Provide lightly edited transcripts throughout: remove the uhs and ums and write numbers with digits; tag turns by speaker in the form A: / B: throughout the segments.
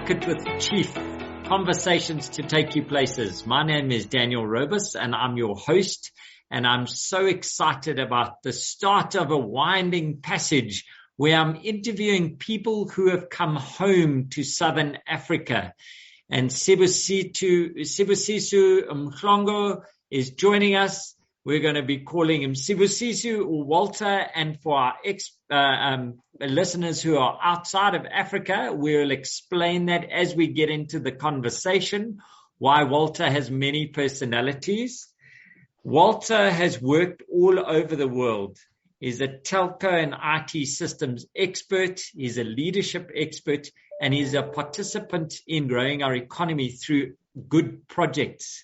A: Market with Chief, conversations to take you places. My name is Daniel Robus and I'm your host, and I'm so excited about the start of a winding passage where I'm interviewing people who have come home to Southern Africa. And Sibusiso Mhlango is joining us. We're going to be calling him Sibusiso or Walter. And for our listeners who are outside of Africa, we'll explain that as we get into the conversation, why Walter has many personalities. Walter has worked all over the world. He's a telco and IT systems expert. He's a leadership expert, and he's a participant in growing our economy through good projects.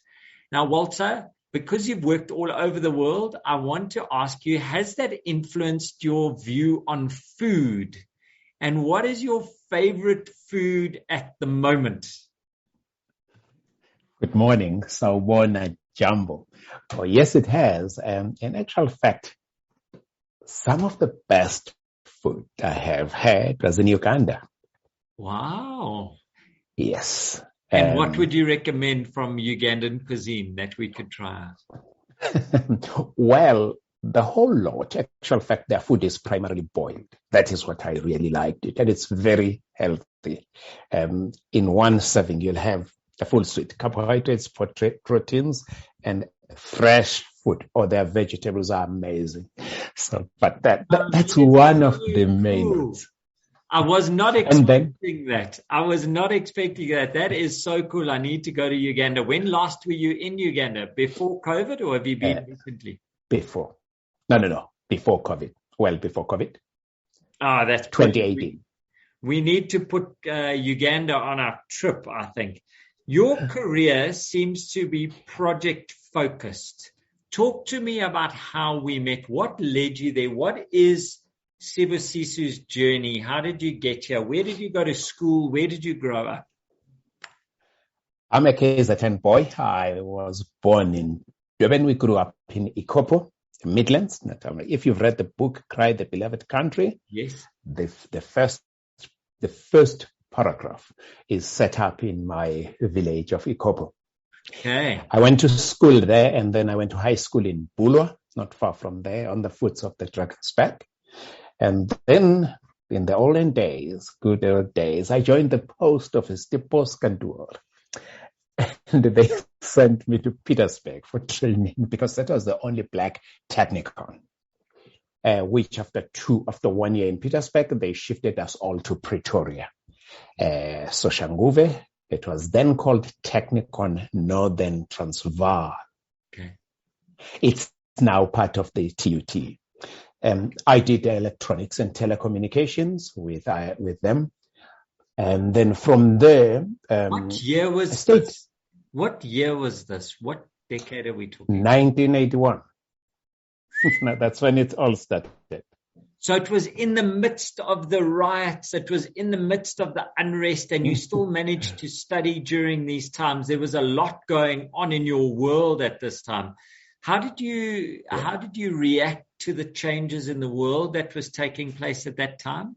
A: Now, Walter, because you've worked all over the world, I want to ask you, has that influenced your view on food? And what is your favorite food at the moment?
B: Good morning, Sawubona Jumbo. Oh, yes, it has. In actual fact, some of the best food I have had was in Uganda.
A: Wow.
B: Yes.
A: And what would you recommend from Ugandan cuisine that we could try out?
B: Well, the whole lot. Actual fact, their food is primarily boiled. That is what I really liked it. And it's very healthy. In one serving, you'll have a full suite, carbohydrates, proteins, and fresh food. Or their vegetables are amazing. So, but that's one of the main ones.
A: I was not expecting that. That is so cool. I need to go to Uganda. When last were you in Uganda? Before COVID, or have you been recently?
B: Before. No. Before COVID. Well, before COVID.
A: That's
B: 2018.
A: We need to put Uganda on our trip, I think. Your career seems to be project focused. Talk to me about how we met. What led you there? What is Sibusiso's journey? How did you get here? Where did you go to school? Where did you grow up?
B: I'm a KZN boy. I was born in Durban. We grew up in Ikopo, Midlands. If you've read the book Cry the Beloved Country,
A: yes,
B: the first paragraph is set up in my village of Ikopo.
A: Okay.
B: I went to school there, and then I went to high school in Bulwer, not far from there, on the foots of the Drakensberg. And then, in the olden days, good old days, I joined the post office, the Postkantoor. And they sent me to Pietersburg for training because that was the only black technicon. Which after 1 year in Pietersburg, they shifted us all to Pretoria. Soshanguve, it was then called Technikon Northern Transvaal.
A: Okay.
B: It's now part of the TUT. I did electronics and telecommunications with them. And then from there...
A: What year was this? What year was this? What decade are we talking?
B: 1981. That's when it all started.
A: So it was in the midst of the riots. It was in the midst of the unrest, and you still managed to study during these times. There was a lot going on in your world at this time. How did you react to the changes in the world that was taking place at that time?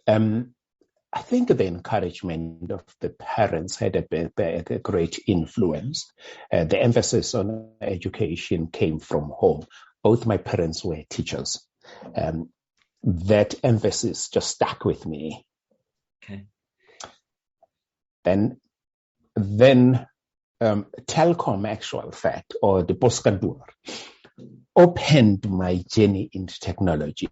B: I think the encouragement of the parents had a great influence. The emphasis on education came from home. Both my parents were teachers. That emphasis just stuck with me.
A: Okay.
B: Then Telkom, actual fact, or the Postkantoor, opened my journey into technology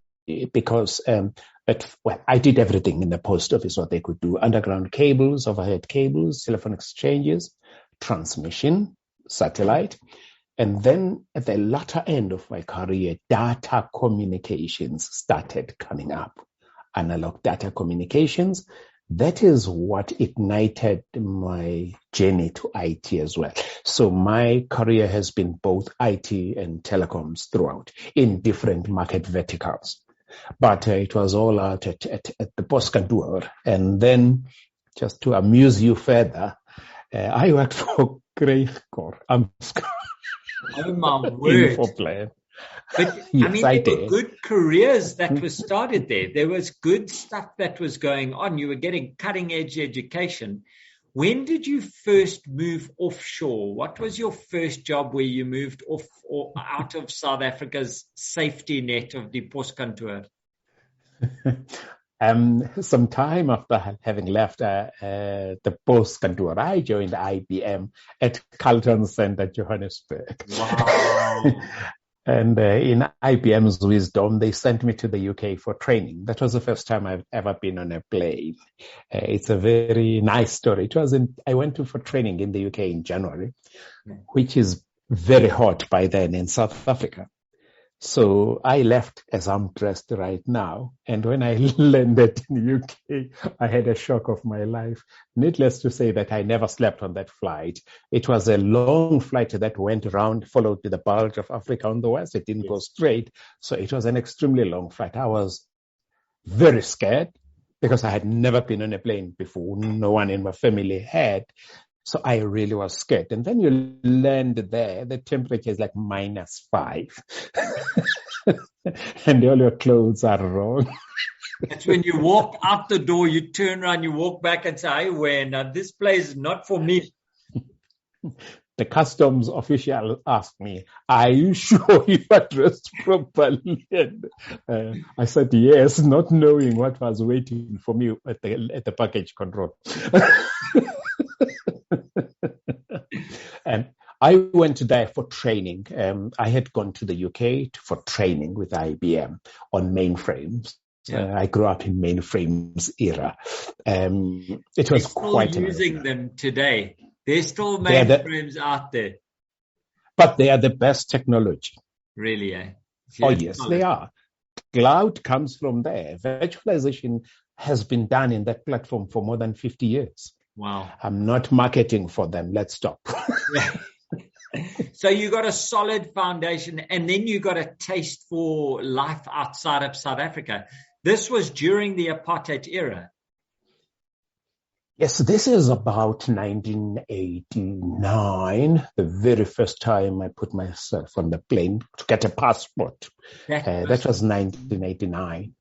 B: because I did everything in the post office what they could do: underground cables, overhead cables, telephone exchanges, transmission, satellite. And then at the latter end of my career, data communications started coming up. Analog data communications. That is what ignited my journey to IT as well. So my career has been both IT and telecoms throughout in different market verticals. But it was all out at the Postkantoor. And then just to amuse you further, I worked for Greycore.
A: Oh my word. But
B: Yes,
A: I mean,
B: I
A: there were
B: did.
A: good careers that were started there. There was good stuff that was going on. You were getting cutting edge education. When did you first move offshore? What was your first job where you moved off or out of South Africa's safety net of the Postkantoor?
B: Some time after having left the Postkantoor, I joined IBM at Carlton Center, Johannesburg.
A: Wow.
B: And in IBM's wisdom, they sent me to the UK for training. That was the first time I've ever been on a plane. It's a very nice story. I went for training in the UK in January, which is very hot by then in South Africa. So I left as I'm dressed right now. And when I landed in the UK, I had a shock of my life. Needless to say that I never slept on that flight. It was a long flight that went around, followed the bulge of Africa on the west. It didn't go straight. So it was an extremely long flight. I was very scared because I had never been on a plane before. No one in my family had. So I really was scared. And then you land there, the temperature is like -5. And all your clothes are wrong.
A: That's when you walk out the door, you turn around, you walk back and say, "I wear now. This place is not for me."
B: The customs official asked me, "Are you sure you are dressed properly?" And I said yes, not knowing what was waiting for me at the package control. And I went there for training. I had gone to the UK for training with IBM on mainframes. I grew up in mainframes era. It was quite
A: using them today. There's still mainframes out there.
B: But they are the best technology.
A: Really, eh?
B: Oh, yes, they are. Cloud comes from there. Virtualization has been done in that platform for more than 50 years.
A: Wow.
B: I'm not marketing for them. Let's stop.
A: So you got a solid foundation, and then you got a taste for life outside of South Africa. This was during the apartheid era.
B: Yes, this is about 1989, the very first time I put myself on the plane to get a passport. That was 1989.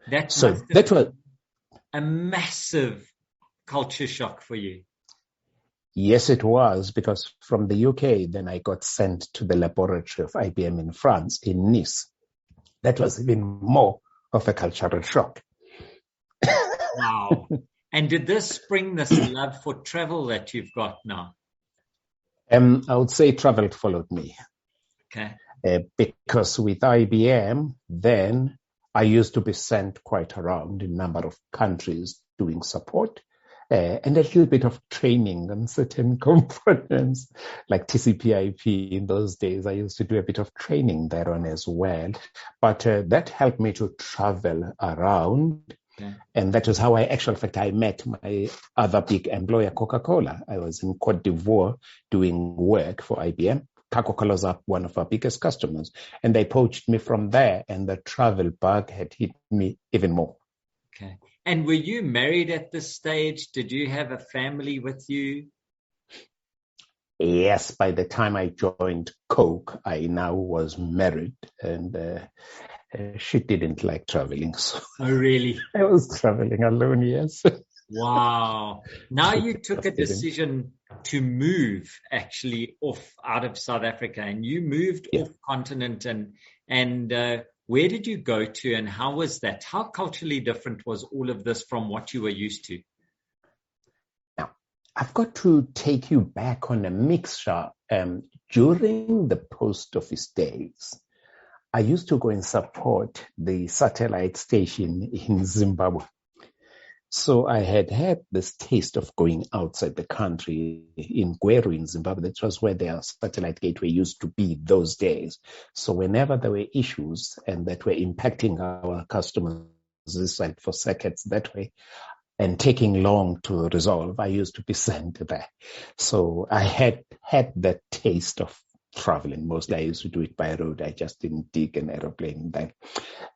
A: That was a massive culture shock for you.
B: Yes, it was, because from the UK, then I got sent to the laboratory of IBM in France, in Nice. That was even more of a cultural shock.
A: Wow. And did this bring this love for travel that you've got now?
B: I would say travel followed me.
A: Okay.
B: Because with IBM, then I used to be sent quite around in a number of countries doing support. And a little bit of training on certain components like TCP/IP. In those days, I used to do a bit of training there on as well. But that helped me to travel around. Yeah. And that was how I met my other big employer, Coca-Cola. I was in Cote d'Ivoire doing work for IBM. Coca-Cola was one of our biggest customers. And they poached me from there, and the travel bug had hit me even more.
A: Okay. And were you married at this stage? Did you have a family with you?
B: Yes, by the time I joined Coke, I now was married, and she didn't like traveling. So
A: oh, really?
B: I was traveling alone, yes.
A: Wow. Now you took a decision to move actually out of South Africa, and you moved off continent, and where did you go to, and how was that? How culturally different was all of this from what you were used to?
B: Now, I've got to take you back on a mixture. During the post office days, I used to go and support the satellite station in Zimbabwe. So I had this taste of going outside the country in Gweru in Zimbabwe. That was where their satellite gateway used to be those days. So whenever there were issues and that were impacting our customers this side for circuits that way and taking long to resolve, I used to be sent there. So I had that taste of traveling. Mostly I used to do it by road. I just didn't dig an aeroplane then.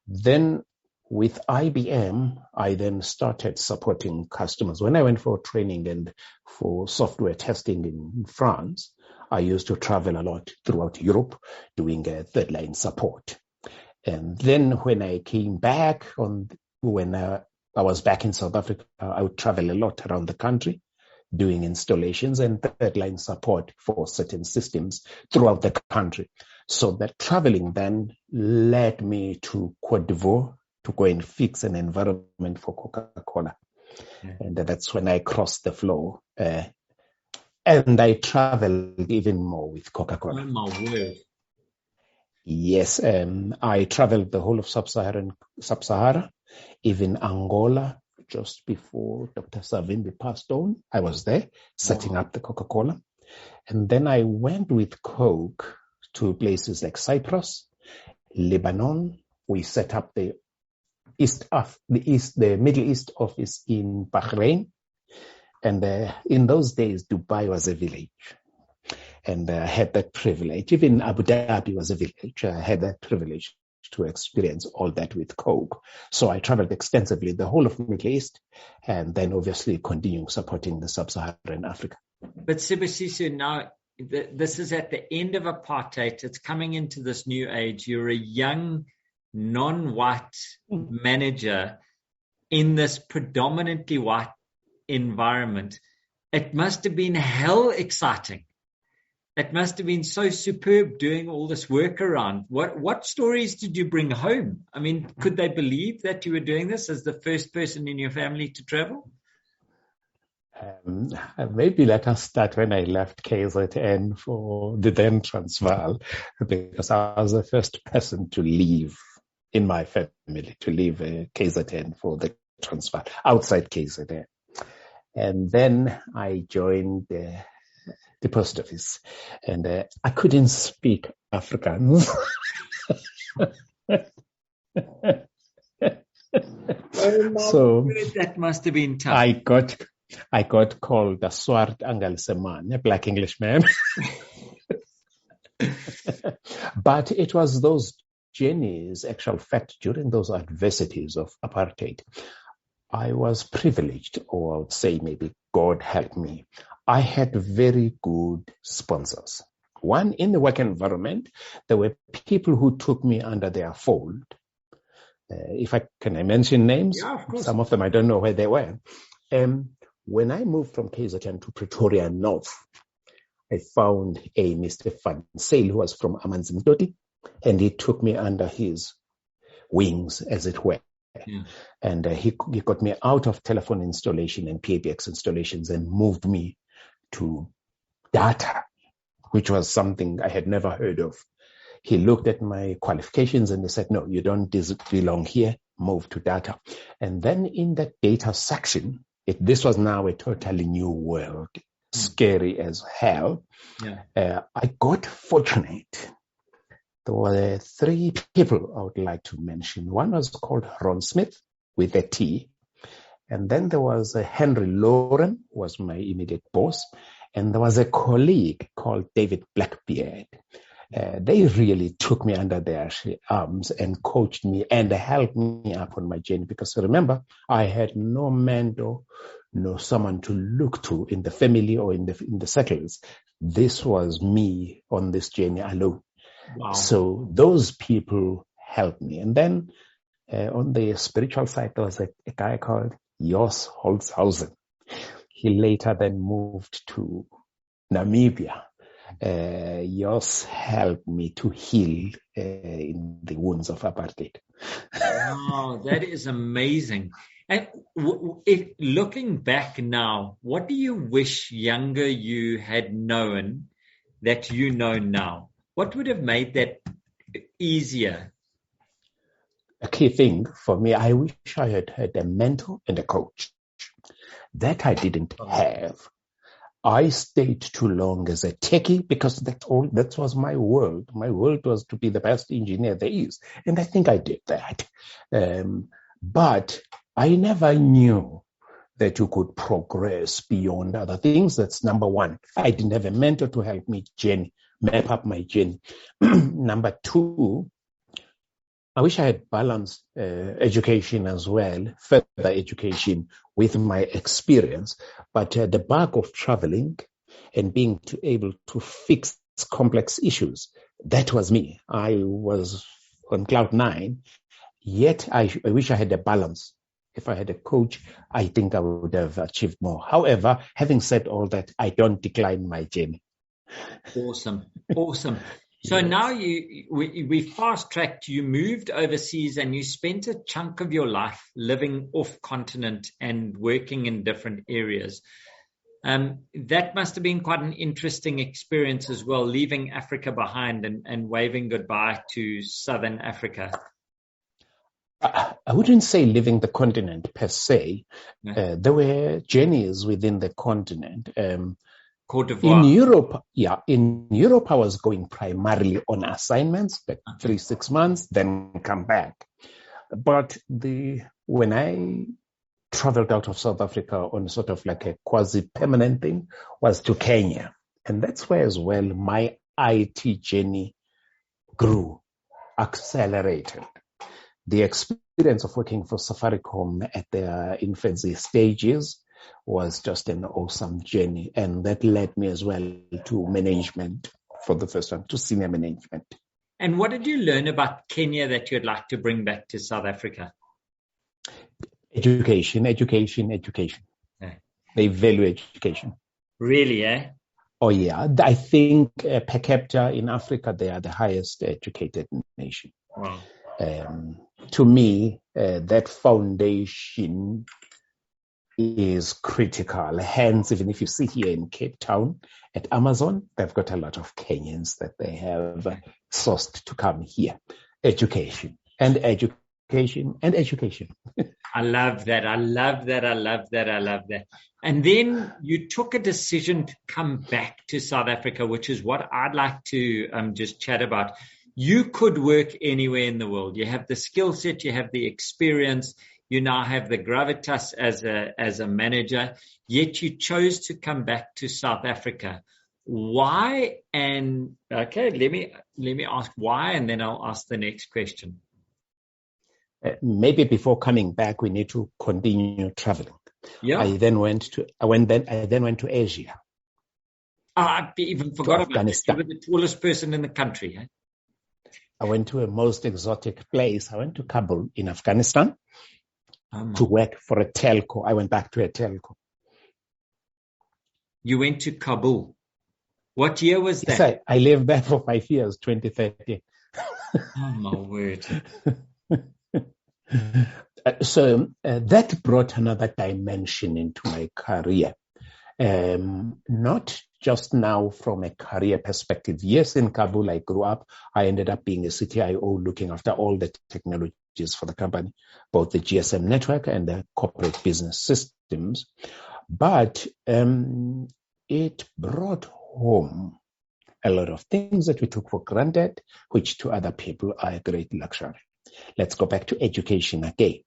B: Then with IBM, I then started supporting customers. When I went for training and for software testing in France, I used to travel a lot throughout Europe doing third line support. And then when I came back when I was back in South Africa, I would travel a lot around the country doing installations and third line support for certain systems throughout the country. So that traveling then led me to Cote d'Ivoire to go and fix an environment for Coca-Cola. Yeah. And that's when I crossed the floor. And I traveled even more with Coca-Cola.
A: Oh my word.
B: Yes, I traveled the whole of Sub-Sahara, even Angola, just before Dr. Savimbi passed on. I was there setting up the Coca-Cola. And then I went with Coke to places like Cyprus, Lebanon. We set up the Middle East office in Bahrain. And in those days, Dubai was a village. And I had that privilege. Even Abu Dhabi was a village. I had that privilege to experience all that with Coke. So I traveled extensively the whole of Middle East, and then obviously continuing supporting the Sub-Saharan Africa.
A: But Sibusiso, now this is at the end of apartheid. It's coming into this new age. You're a young, non-white manager in this predominantly white environment. It must have been hell exciting. It must have been so superb doing all this work around. What stories did you bring home? I mean, could they believe that you were doing this as the first person in your family to travel?
B: Maybe let us start when I left KZN for the then Transvaal, because I was the first person to leave in my family, to leave KZN for the Transvaal, outside KZN. And then I joined the post office, and I couldn't speak Afrikaans. So
A: that must have been tough.
B: I got called a swart Angelseman, a black Englishman. But it was those journeys, actual fact, during those adversities of apartheid, I was privileged, or I would say maybe God helped me. I had very good sponsors. One, in the work environment, there were people who took me under their fold. If I mention names?
A: Yeah, of course.
B: Some of them I don't know where they were. When I moved from KZN to Pretoria North, I found a Mr. Van Sale who was from Amanzimtoti, and he took me under his wings, as it were. Yeah. And he got me out of telephone installation and PABX installations and moved me to data, which was something I had never heard of. He looked at my qualifications and he said, no, you don't belong here, move to data. And then in that data section, this was now a totally new world, scary as hell. Yeah. I got fortunate. There were three people I would like to mention. One was called Ron Smith with a T. And then there was Henry Lauren, was my immediate boss. And there was a colleague called David Blackbeard. They really took me under their arms and coached me and helped me up on my journey. Because remember, I had no mentor, no someone to look to in the family or in the circles. This was me on this journey alone. Wow. So those people helped me. And then on the spiritual side, there was a guy called Jos Holzhausen. He later then moved to Namibia. Jos helped me to heal in the wounds of apartheid.
A: Wow, that is amazing. And looking back now, what do you wish younger you had known that you know now? What would have made that easier?
B: A key thing for me, I wish I had had a mentor and a coach. That I didn't have. I stayed too long as a techie because that was my world. My world was to be the best engineer there is. And I think I did that. But I never knew that you could progress beyond other things. That's number one. I didn't have a mentor to help me map up my journey. Number two, I wish I had balanced education as well, further education with my experience. But the bug of traveling and being able to fix complex issues. That was me. I was on cloud nine, yet I wish I had a balance. If I had a coach, I think I would have achieved more. However, having said all that, I don't decline my journey.
A: Awesome. So yes. Now we fast-tracked, you moved overseas and you spent a chunk of your life living off-continent and working in different areas. That must have been quite an interesting experience as well, leaving Africa behind and waving goodbye to Southern Africa.
B: I wouldn't say leaving the continent per se. Yeah. There were journeys within the continent.
A: Côte d'Ivoire.
B: In Europe, I was going primarily on assignments, like 3-6 months, then come back. But when I traveled out of South Africa on sort of like a quasi-permanent thing was to Kenya. And that's where as well my IT journey grew, accelerated. The experience of working for Safaricom at their infancy stages was just an awesome journey. And that led me as well to management for the first time, to senior management.
A: And what did you learn about Kenya that you'd like to bring back to South Africa?
B: Education. Yeah. They value education.
A: Really, eh?
B: Oh, yeah. I think per capita in Africa, they are the highest educated nation.
A: Wow.
B: To me, that foundation is critical. Hence, even if you see here in Cape Town at Amazon, they've got a lot of Kenyans that they have sourced to come here. Education. And education.
A: I love that. And then you took a decision to come back to South Africa, which is what I'd like to just chat about. You could work anywhere in the world. You have the skill set, you have the experience, you now have the gravitas as a manager, yet you chose to come back to South Africa. Why? And okay, let me ask why, and then I'll ask the next question.
B: Maybe before coming back, we need to continue traveling.
A: Yeah.
B: I then went to Asia.
A: I even forgot about it. You were the tallest person in the country. Eh?
B: I went to a most exotic place. I went to Kabul in Afghanistan to work for a telco. I went back to a telco.
A: You went to Kabul. What year was that?
B: Yes, I lived there for 5 years, 2013.
A: Oh, my word.
B: So that brought another dimension into my career. Not just now from a career perspective. Yes, in Kabul, I grew up. I ended up being a CTIO looking after all the technologies for the company, both the GSM network and the corporate business systems. But it brought home a lot of things that we took for granted, which to other people are a great luxury. Let's go back to education again.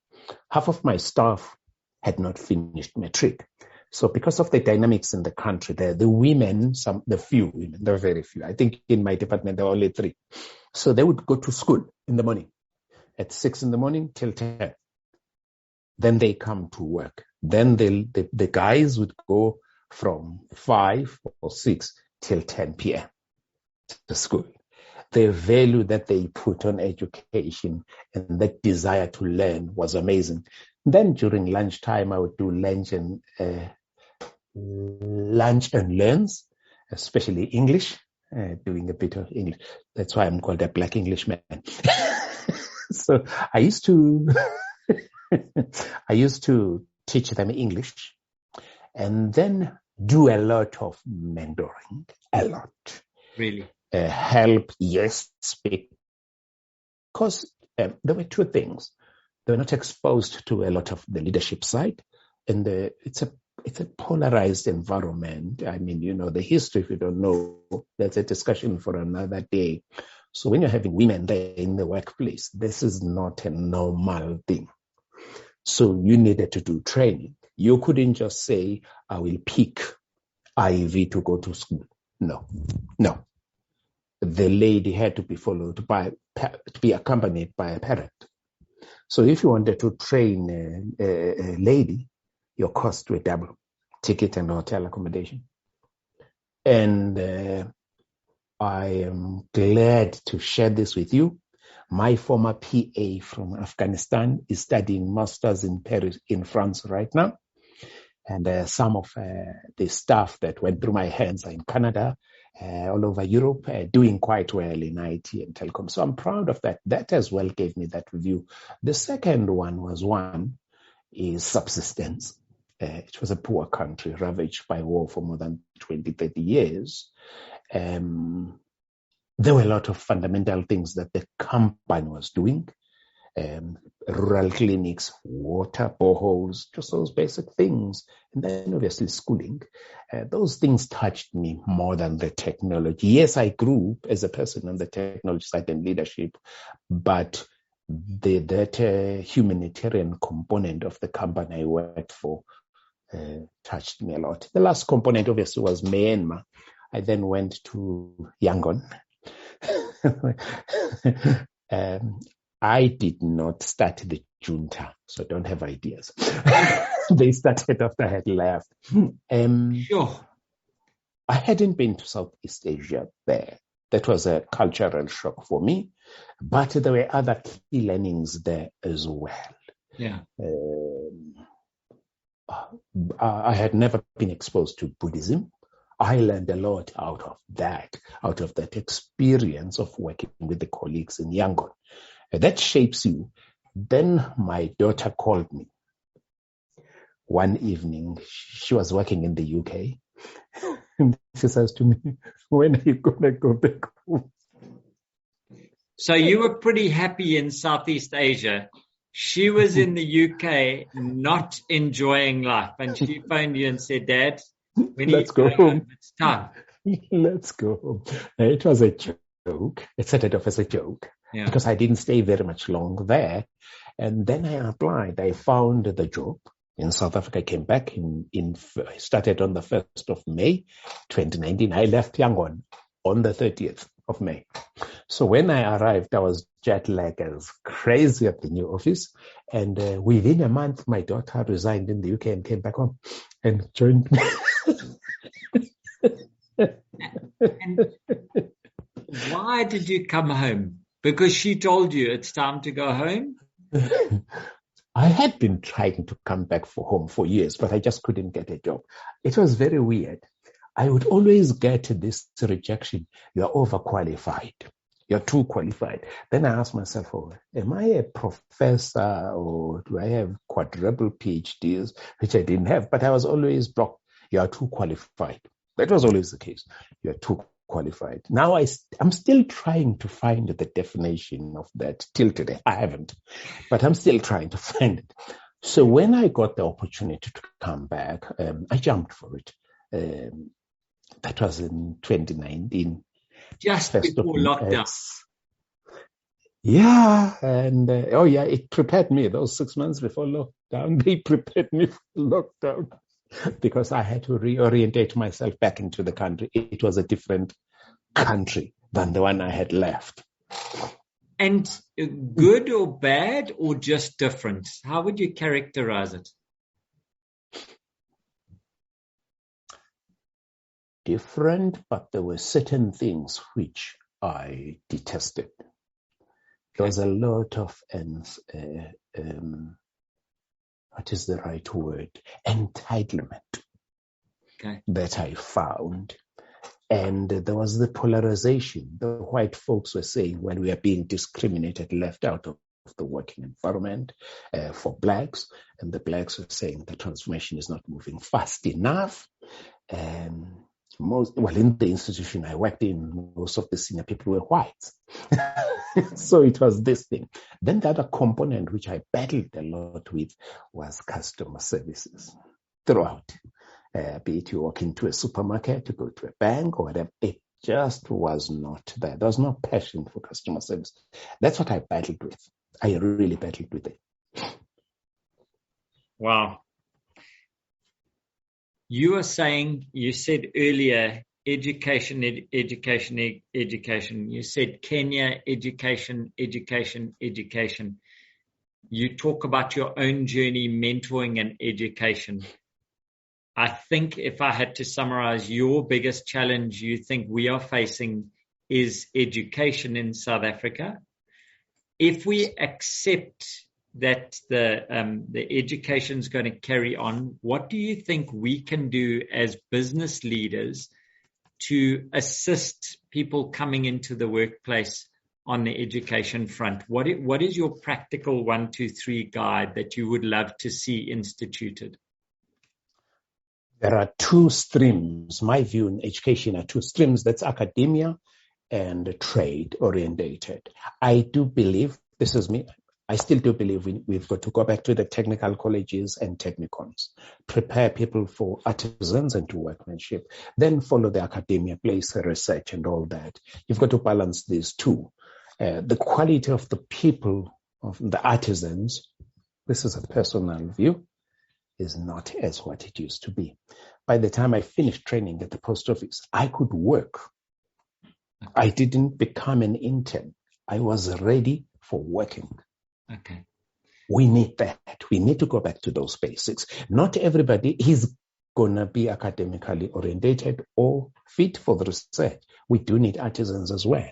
B: Half of my staff had not finished matric. So because of the dynamics in the country, the women, the few women, there are very few. I think in my department, there were only 3. So they would go to school in the morning at 6 a.m. till 10. Then they come to work. Then the guys would go from 5 or 6 till 10 p.m. to school. The value that they put on education and that desire to learn was amazing. Then during lunchtime, I would do lunch and learns, especially English, doing a bit of English. That's why I'm called a Black Englishman. So I used to teach them English and then do a lot of mentoring, a lot.
A: Really?
B: Help, yes, speak. Because there were 2 things. They were not exposed to a lot of the leadership side, and it's a polarized environment. I mean, the history, if you don't know, that's a discussion for another day. So when you're having women there in the workplace, this is not a normal thing. So you needed to do training. You couldn't just say, I will pick Ivy to go to school. No. The lady had to be to be accompanied by a parent. So if you wanted to train a lady, your cost would double, ticket and hotel accommodation. And I am glad to share this with you. My former PA from Afghanistan is studying masters in Paris, in France right now. And some of the staff that went through my hands are in Canada, all over Europe, doing quite well in IT and telecom. So I'm proud of that. That as well gave me that review. The second one is subsistence. It was a poor country ravaged by war for more than 20, 30 years. There were a lot of fundamental things that the company was doing. Rural clinics, water, boreholes, just those basic things. And then obviously schooling. Those things touched me more than the technology. Yes, I grew as a person on the technology side and leadership, but that humanitarian component of the company I worked for touched me a lot. The last component obviously was Myanmar. I then went to Yangon. I did not start the junta, so don't have ideas. They started after I had left.
A: Sure.
B: I hadn't been to Southeast Asia there. That was a cultural shock for me, but there were other key learnings there as well.
A: Yeah.
B: I had never been exposed to Buddhism. I learned a lot out of that experience of working with the colleagues in Yangon. That shapes you. Then my daughter called me one evening. She was working in the UK. And she says to me, when are you going to go back home?
A: So you were pretty happy in Southeast Asia. She was in the UK, not enjoying life. And she phoned you and said, Dad,
B: let's go home.
A: It's time.
B: Let's go home. It was a joke. It started off as a joke. Yeah. Because I didn't stay very much long there. And then I applied. I found the job in South Africa. I came back I started on the 1st of May, 2019. I left Yangon on the 30th of May. So when I arrived, I was jet lagged as crazy at the new office. And within a month, my daughter resigned in the UK and came back home and joined me.
A: And why did you come home? Because she told you it's time to go home?
B: I had been trying to come back home for years, but I just couldn't get a job. It was very weird. I would always get this rejection. You're overqualified. You're too qualified. Then I asked myself, am I a professor or do I have quadruple PhDs, which I didn't have, but I was always blocked. You are too qualified. That was always the case. You're too qualified. Now I'm still trying to find the definition of that till today. I haven't, but I'm still trying to find it. So when I got the opportunity to come back, I jumped for it. That was in 2019.
A: Just before lockdown.
B: Yeah. And it prepared me. Those 6 months before lockdown, they prepared me for lockdown. Because I had to reorientate myself back into the country. It was a different country than the one I had left.
A: And good or bad or just different? How would you characterize it?
B: Different, but there were certain things which I detested. There was a lot of what is the right word? Entitlement that I found. And there was the polarization. The white folks were saying when we are being discriminated, left out of the working environment for blacks, and the blacks were saying the transformation is not moving fast enough. In the institution I worked in, most of the senior people were whites. So it was this thing. Then the other component which I battled a lot with was customer services throughout. Be it you walk into a supermarket, to go to a bank or whatever, it just was not there. There was no passion for customer service. That's what I battled with. I really battled with it.
A: Wow. You said earlier, education. You said Kenya, education. You talk about your own journey, mentoring and education. I think if I had to summarize, your biggest challenge you think we are facing is education in South Africa. If we accept that the education is going to carry on, what do you think we can do as business leaders to assist people coming into the workplace on the education front? What is your practical 1, 2, 3 guide that you would love to see instituted?
B: There are 2 streams. My view in education are 2 streams. That's academia and trade orientated. I do believe, this is me, I still do believe we've got to go back to the technical colleges and technicons, prepare people for artisans and to workmanship, then follow the academia, place research and all that. You've got to balance these 2. The quality of the people, of the artisans, this is a personal view, is not as what it used to be. By the time I finished training at the post office, I could work. I didn't become an intern. I was ready for working.
A: Okay.
B: We need that. We need to go back to those basics. Not everybody is going to be academically orientated or fit for the research. We do need artisans as well.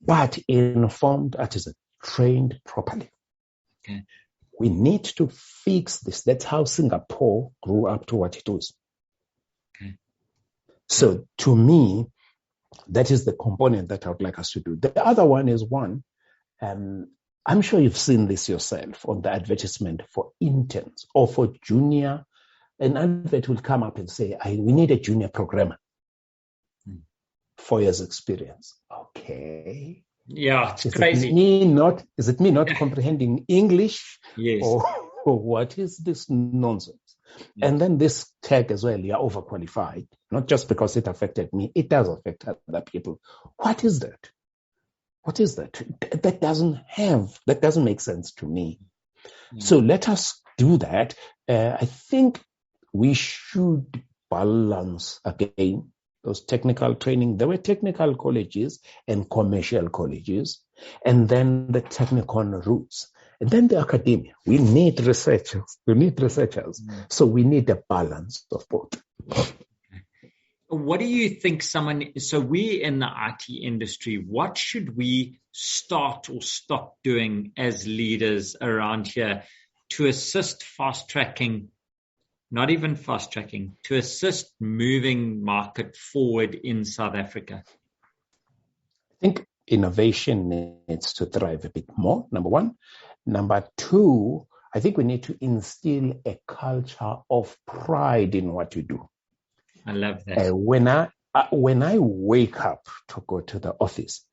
B: But informed artisans, trained properly.
A: Okay.
B: We need to fix this. That's how Singapore grew up to what it is.
A: Okay.
B: So to me, that is the component that I would like us to do. The other one is I'm sure you've seen this yourself on the advertisement for interns or for junior. An advert will come up and say, we need a junior programmer. 4 years experience. Okay.
A: Yeah, it's crazy.
B: Is it me not comprehending English?
A: Yes.
B: Or what is this nonsense? Yeah. And then this tag as well, you're overqualified, not just because it affected me, it does affect other people. What is that? What is that? That doesn't make sense to me. Yeah. So let us do that. I think we should balance again those technical training. There were technical colleges and commercial colleges, and then the technical routes, and then the academia. We need researchers. So we need a balance of both.
A: What do you think so we in the IT industry, what should we start or stop doing as leaders around here to assist to assist moving market forward in South Africa?
B: I think innovation needs to thrive a bit more, number 1. Number 2, I think we need to instill a culture of pride in what you do.
A: I love that.
B: When I wake up to go to the office,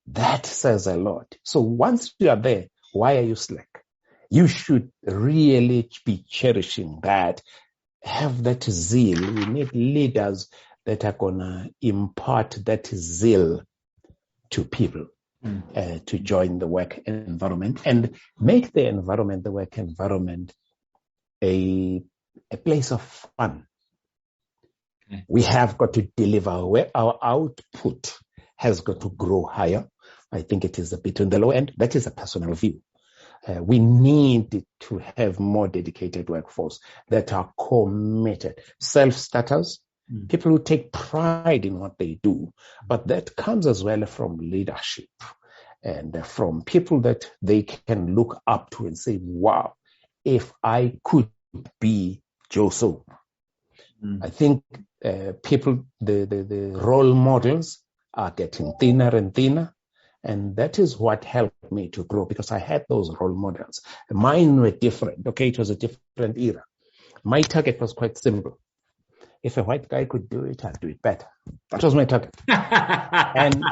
B: that says a lot. So once you are there, why are you slack? You should really be cherishing that. Have that zeal. We need leaders that are going to impart that zeal to people to join the work environment and make the work environment, a place of fun. Okay. We have got to deliver where our output has got to grow higher. I think it is a bit on the low end. That is a personal view. We need to have more dedicated workforce that are committed, self-starters, people who take pride in what they do. But that comes as well from leadership and from people that they can look up to and say, wow, if I could be Joe So. I think people, the role models are getting thinner and thinner. And that is what helped me to grow, because I had those role models. Mine were different. Okay, it was a different era. My target was quite simple. If a white guy could do it, I'd do it better. That was my target. And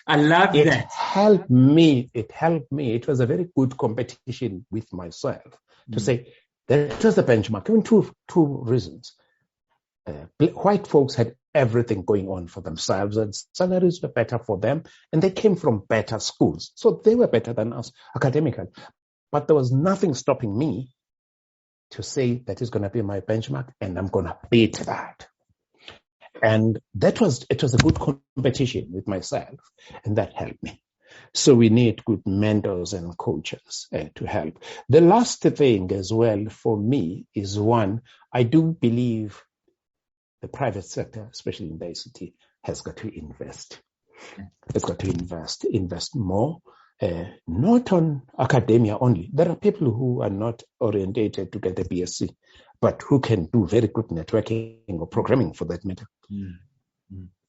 A: I love that.
B: It helped me. It was a very good competition with myself to say that was the benchmark. Even two reasons. White folks had everything going on for themselves, and salaries were better for them, and they came from better schools. So they were better than us academically. But there was nothing stopping me to say that is going to be my benchmark, and I'm going to beat that. And it was a good competition with myself, and that helped me. So we need good mentors and coaches to help. The last thing as well for me is one, I do believe the private sector, especially in the ICT, has got to invest. It's got to invest more, not on academia only. There are people who are not orientated to get a BSc, but who can do very good networking or programming for that matter.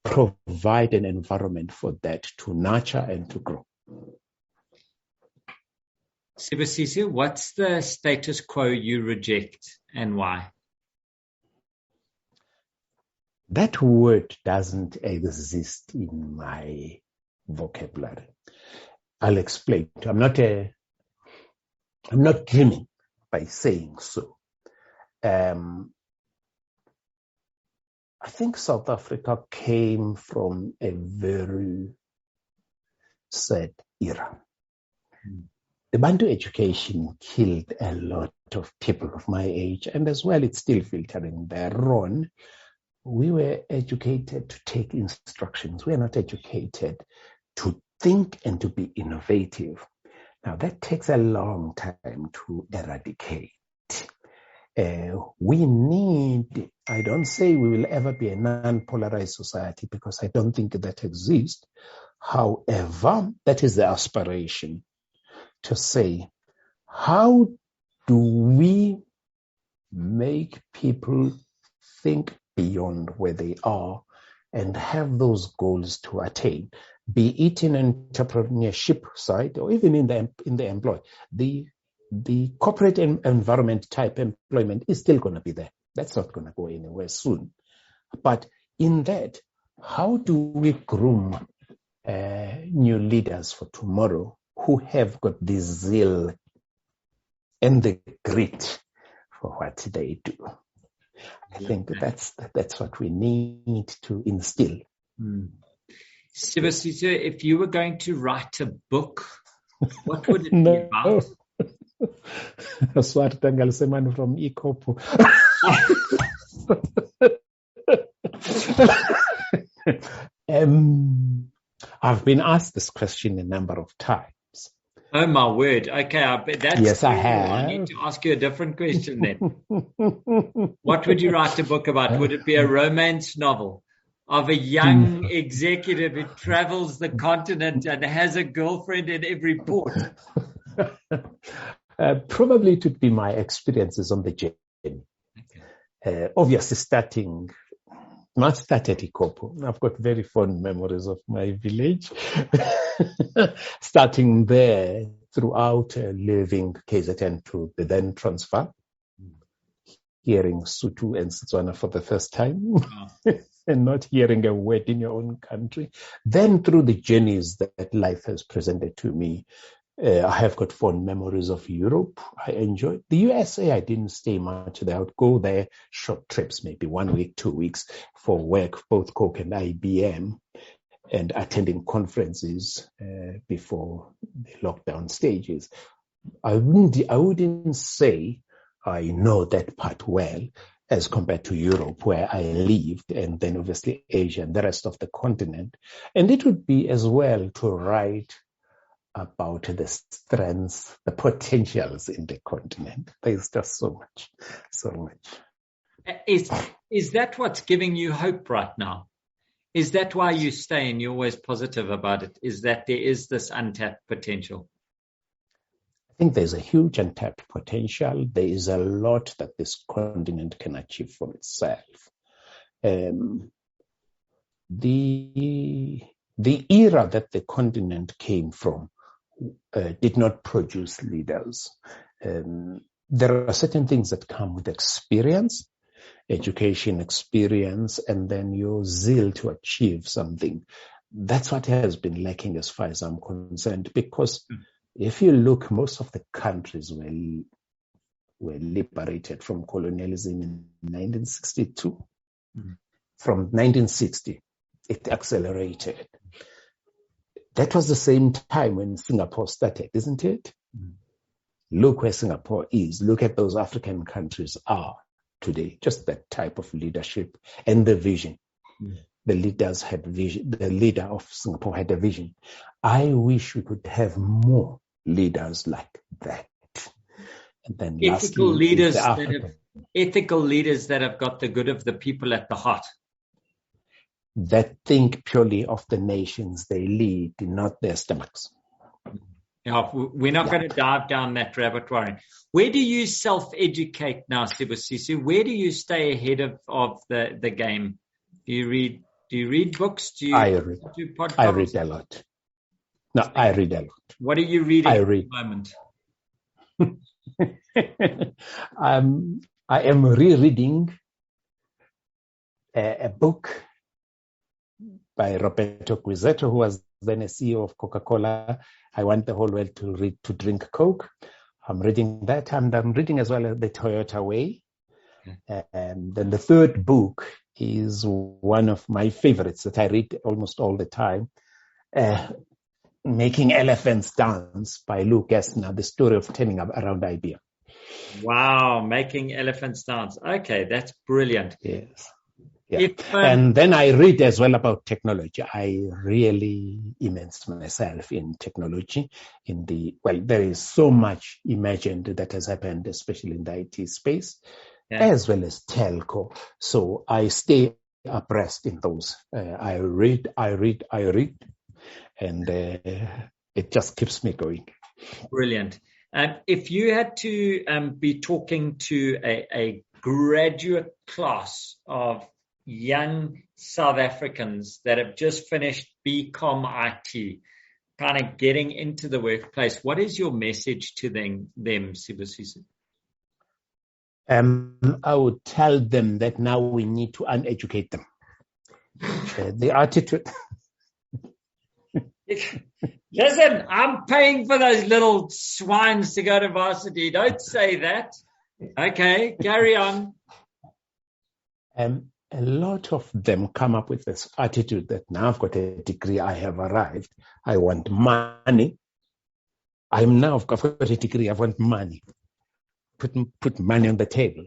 B: Provide an environment for that to nurture and to grow.
A: Sibusiso, what's the status quo you reject and why?
B: That word doesn't exist in my vocabulary. I'll explain. I'm not dreaming by saying so. I think South Africa came from a very sad era. The Bantu education killed a lot of people of my age, and as well, it's still filtering there on. We were educated to take instructions. We are not educated to think and to be innovative. Now, that takes a long time to eradicate. We need, I don't say we will ever be a non-polarized society because I don't think that exists. However, that is the aspiration to say, how do we make people think beyond where they are and have those goals to attain, be it in entrepreneurship side or even in the employ. The corporate environment type employment is still going to be there. That's not going to go anywhere soon. But in that, how do we groom new leaders for tomorrow who have got the zeal and the grit for what they do? I think that's what we need to instill.
A: Sibusiso, if you were going to write a book, what would it be about?
B: Swart from Ikopo. I've been asked this question a number of times.
A: Oh my word. Okay, I bet that's
B: yes,
A: cool.
B: I have.
A: I need to ask you a different question then. What would you write a book about? Would it be a romance novel of a young executive who travels the continent and has a girlfriend in every port?
B: Probably it would be my experiences on the journey. Okay. Obviously, not start at Ikopo. I've got very fond memories of my village. Starting there throughout leaving KZN to the then transfer, hearing Sotho and Setswana for the first time, and not hearing a word in your own country. Then through the journeys that life has presented to me, I have got fond memories of Europe. I enjoyed the USA. I didn't stay much there. I would go there short trips, maybe 1 week, 2 weeks for work, both Coke and IBM, and attending conferences before the lockdown stages. I wouldn't say I know that part well as compared to Europe, where I lived, and then obviously Asia and the rest of the continent. And it would be as well to write about the strengths, the potentials in the continent. There's just so much.
A: Is that what's giving you hope right now? Is that why you stay and you're always positive about it? Is that there is this untapped potential?
B: I think there's a huge untapped potential. There is a lot that this continent can achieve for itself. The era that the continent came from did not produce leaders. There are certain things that come with experience, education experience, and then your zeal to achieve something. That's what has been lacking as far as I'm concerned, because if you look, most of the countries were liberated from colonialism in 1962. From 1960, it accelerated. That was the same time when Singapore started, isn't it? Look where Singapore is. Look at those African countries are today. Just that type of leadership and the vision. the leaders had vision. The leader of Singapore had a vision. I wish we could have more leaders like that. And then
A: Ethical
B: lastly,
A: ethical leaders that have got the good of the people at the heart.
B: That think purely of the nations they lead, not their stomachs.
A: Yeah, we're not going to dive down that rabbit warren. Where do you self-educate now, Sibusiso? Where do you stay ahead of the game? Do you read books?
B: I read.
A: Do podcasts?
B: I read a lot. No, I read a lot.
A: What are you reading at the moment?
B: I am rereading a book by Roberto Guizzetto, who was then a CEO of Coca-Cola. I want the whole world to drink Coke. I'm reading that, and I'm reading as well The Toyota Way. And then the third book is one of my favorites that I read almost all the time, Making Elephants Dance by Lou Gessner, the story of turning around IBM.
A: Wow, Making Elephants Dance. Okay, that's brilliant.
B: Yes. Yeah. And then I read as well about technology. I really immerse myself in technology. There is so much imagined that has happened, especially in the IT space, as well as telco. So I stay abreast in those. I read, and it just keeps me going.
A: Brilliant. If you had to be talking to a graduate class of young South Africans that have just finished BCom IT, kind of getting into the workplace, what is your message to them, Sibusiso?
B: I would tell them that now we need to uneducate them. The attitude.
A: Listen, I'm paying for those little swines to go to varsity. Don't say that. Okay, carry on.
B: A lot of them come up with this attitude that now I've got a degree, I have arrived, I want money. I've got a degree, I want money. Put money on the table.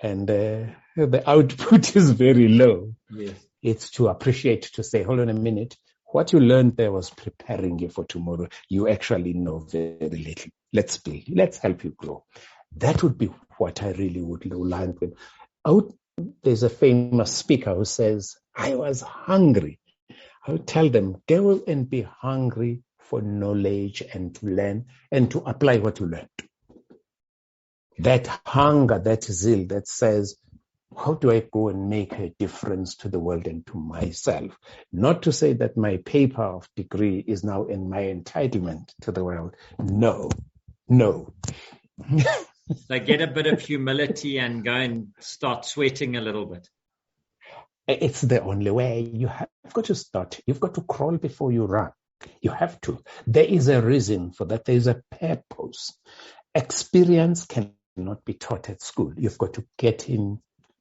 B: And the output is very low. Yes. It's to appreciate, to say, hold on a minute, what you learned there was preparing you for tomorrow. You actually know very little. Let's help you grow. That would be what I really would land with. There's a famous speaker who says, I was hungry. I would tell them, go and be hungry for knowledge and to learn and to apply what you learned. That hunger, that zeal that says, how do I go and make a difference to the world and to myself? Not to say that my paper of degree is now in my entitlement to the world. No.
A: So get a bit of humility and go and start sweating a little bit.
B: It's the only way. You have got to start. You've got to crawl before you run. You have to. There is a reason for that. There is a purpose. Experience cannot be taught at school. You've got to get in,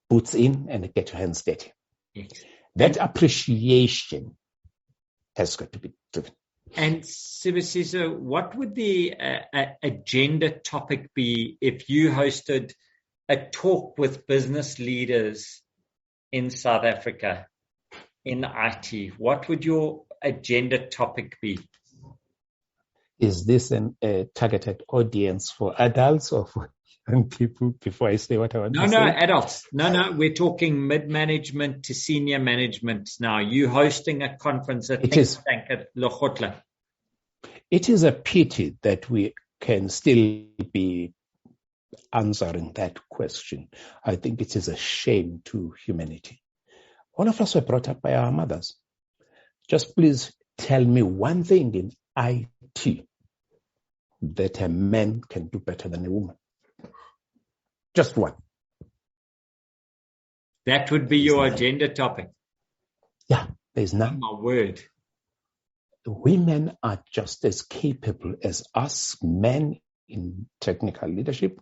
B: boots in, and get your hands dirty. Yes. That appreciation has got to be driven.
A: And Sibusiso, what would the agenda topic be if you hosted a talk with business leaders in South Africa in IT? What would your agenda topic be?
B: Is this a targeted audience for adults or for young people? Before I say what I want to say.
A: No, adults. No, we're talking mid-management to senior management now. You hosting a conference at Think Tank at Lekgotla.
B: It is a pity that we can still be answering that question. I think it is a shame to humanity. All of us were brought up by our mothers. Just please tell me one thing in IT that a man can do better than a woman. Just one.
A: That would be your agenda topic.
B: Yeah, there's none.
A: Oh, my word.
B: Women are just as capable as us men in technical leadership.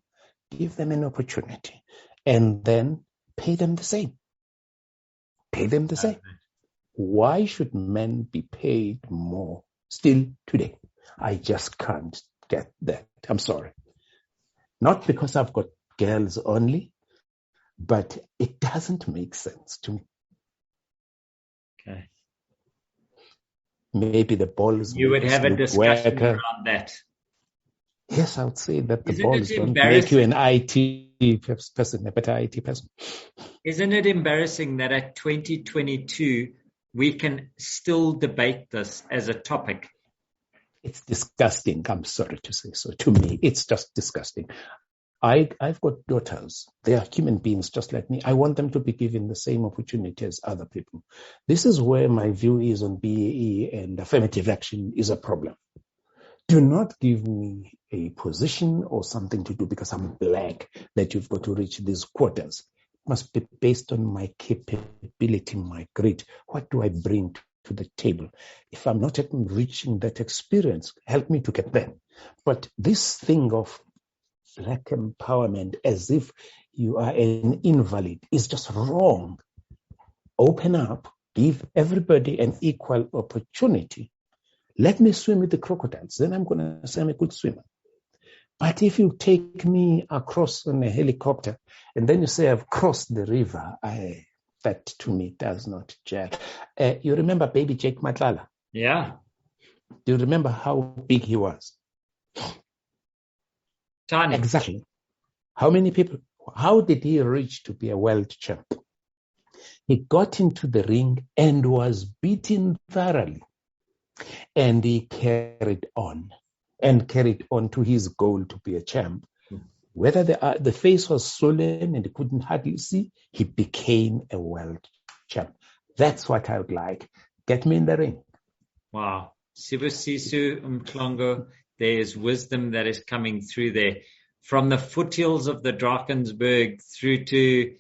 B: Give them an opportunity and then pay them the same. Pay them the same. Why should men be paid more still today? I just can't get that. I'm sorry. Not because I've got girls only, but it doesn't make sense to me.
A: Okay.
B: Maybe the balls.
A: You would have a discussion around that.
B: Yes, I would say that the
A: Isn't
B: balls
A: it
B: don't make you
A: embarrassing?
B: an IT person, a better IT person.
A: Isn't it embarrassing that at 2022 we can still debate this as a topic?
B: It's disgusting. I'm sorry to say so. To me, it's just disgusting. I've got daughters. They are human beings just like me. I want them to be given the same opportunity as other people. This is where my view is on BAE and affirmative action is a problem. Do not give me a position or something to do because I'm black that you've got to reach these quotas. It must be based on my capability, my grit. What do I bring to the table? If I'm not reaching that experience, help me to get there. But this thing of black empowerment as if you are an invalid is just wrong. Open up, give everybody an equal opportunity. Let me swim with the crocodiles, then I'm going to say I'm a good swimmer. But if you take me across on a helicopter and then you say I've crossed the river, that to me does not gel. You remember baby Jake Matlala?
A: Yeah.
B: Do you remember how big he was?
A: Tiny.
B: Exactly. How many people? How did he reach to be a world champ? He got into the ring and was beaten thoroughly. And he carried on to his goal to be a champ. Whether the face was swollen and he couldn't hardly see, he became a world champ. That's what I would like. Get me in the ring.
A: Wow. Sibusiso Mhlango, there's wisdom that is coming through there. From the foothills of the Drakensberg through to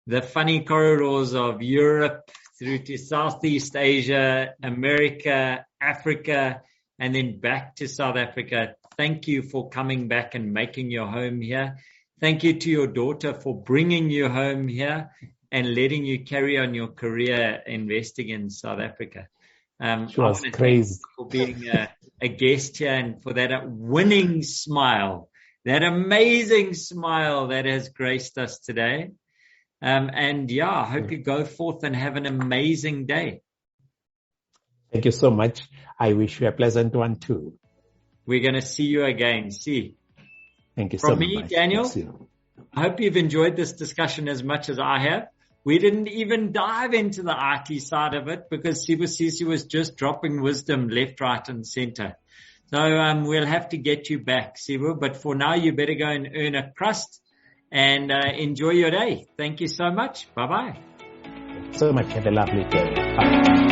A: the funny corridors of Europe, through to Southeast Asia, America, Africa, and then back to South Africa. Thank you for coming back and making your home here. Thank you to your daughter for bringing you home here and letting you carry on your career investing in South Africa.
B: She was crazy
A: for being a guest here and for that winning smile, that amazing smile that has graced us today. I hope you go forth and have an amazing day.
B: Thank you so much. I wish you a pleasant one too.
A: We're going to see you again. See.
B: Thank you so much.
A: From me, Daniel, I hope you've enjoyed this discussion as much as I have. We didn't even dive into the IT side of it because Sibusiso was just dropping wisdom left, right, and center. So we'll have to get you back, Sibu. But for now, you better go and earn a crust and enjoy your day. Thank you so much. Bye-bye.
B: So much. Have a lovely day. Bye.